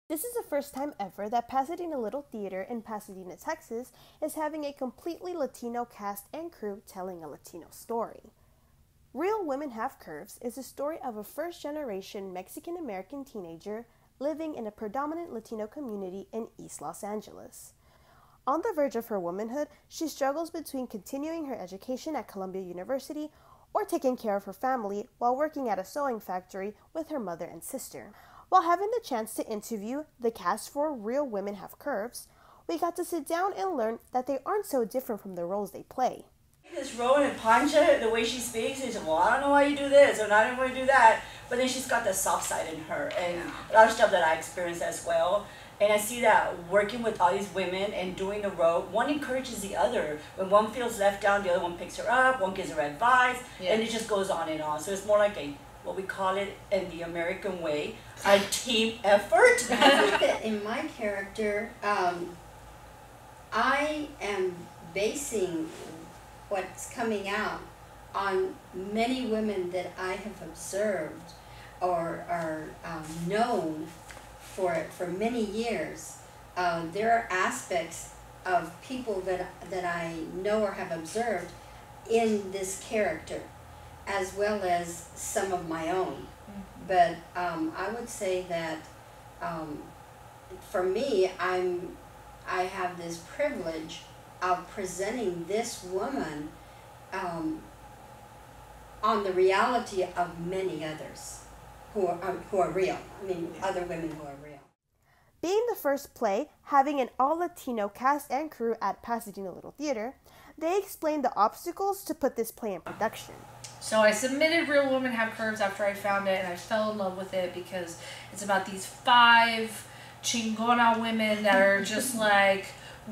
This is the first time ever that Pasadena Little Theatre in Pasadena, Texas is having a completely Latino cast and crew telling a Latino story. Real Women Have Curves is the story of a first-generation Mexican-American teenager living in a predominant Latino community in East Los Angeles. On the verge of her womanhood, she struggles between continuing her education at Columbia University or taking care of her family while working at a sewing factory with her mother and sister. While having the chance to interview the cast for Real Women Have Curves, we got to sit down and learn that they aren't so different from the roles they play. This role in Pancha, the way she speaks, is, well, I don't know why you do this, and I don't know why you do that, but then she's got the soft side in her, and a lot of stuff that I experienced as well. And I see that working with all these women and doing the role, one encourages the other. When one feels left down, the other one picks her up, one gives her advice, and it just goes on and on. So it's more like a, what we call it in the American way, a team effort. I think that in my character, I am basing what's coming out on many women that I have observed or are known for many years. There are aspects of people that I know or have observed in this character, as well as some of my own. But I would say that for me, I have this privilege of presenting this woman on the reality of many others who are real. I mean, other women who are real. Being the first play having an all-Latino cast and crew at Pasadena Little Theatre, they explained the obstacles to put this play in production. So I submitted Real Women Have Curves after I found it, and I fell in love with it because it's about these 5 chingona women that are just like,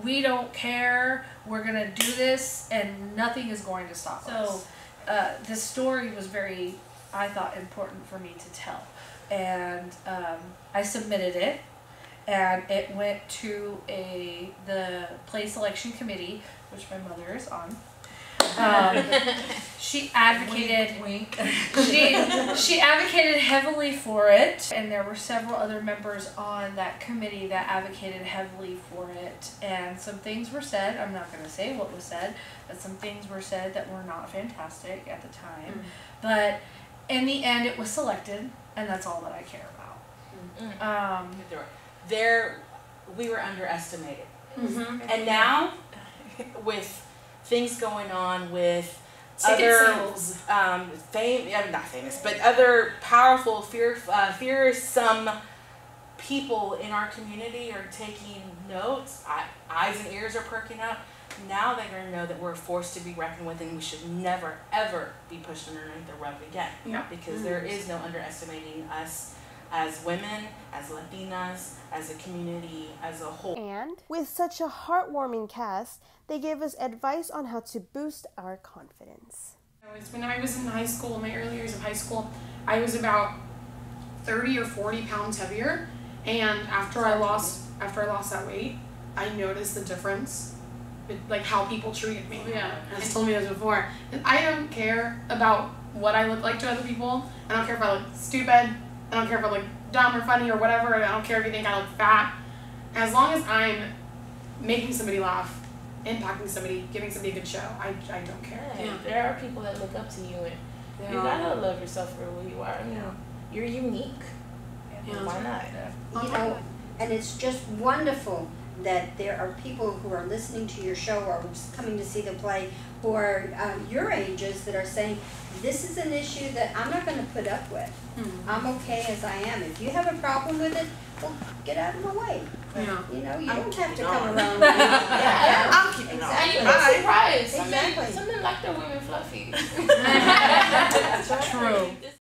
we don't care, we're going to do this, and nothing is going to stop us. So this story was very, I thought, important for me to tell. And I submitted it, and it went to the play selection committee, which my mother is on. She advocated wink, wink. She advocated heavily for it, and there were several other members on that committee that advocated heavily for it. And some things were said, I'm not going to say what was said, but some things were said that were not fantastic at the time. But in the end, it was selected, and that's all that I care about. We were underestimated, and now with things going on with other not famous, but other powerful, fearsome people in our community are taking notes. Eyes and ears are perking up. Now they're going to know that we're a force to be reckoned with, and we should never, ever be pushed underneath the rug again. Because there is no underestimating us as women, as Latinas, as a community, as a whole. And with such a heartwarming cast, they gave us advice on how to boost our confidence. When I was in high school, in my early years of high school, I was about 30 or 40 pounds heavier, and after I lost that weight, I noticed the difference, like how people treated me. Has told me this before. And I don't care about what I look like to other people. I don't care if I look stupid. I don't care if I look dumb or funny or whatever. I don't care if you think I look fat. As long as I'm making somebody laugh, impacting somebody, giving somebody a good show, I don't care. There are people that look up to you, and you gotta love yourself for who you are. You're unique. Why not? You know, and it's just wonderful that there are people who are listening to your show or coming to see the play who are your ages that are saying, this is an issue that I'm not going to put up with. I'm okay as I am. If you have a problem with it, well, get out of my way. You know, you don't have to come around. I'm keeping on. Exactly. I'm surprised. Exactly. Some men like their women fluffy. True.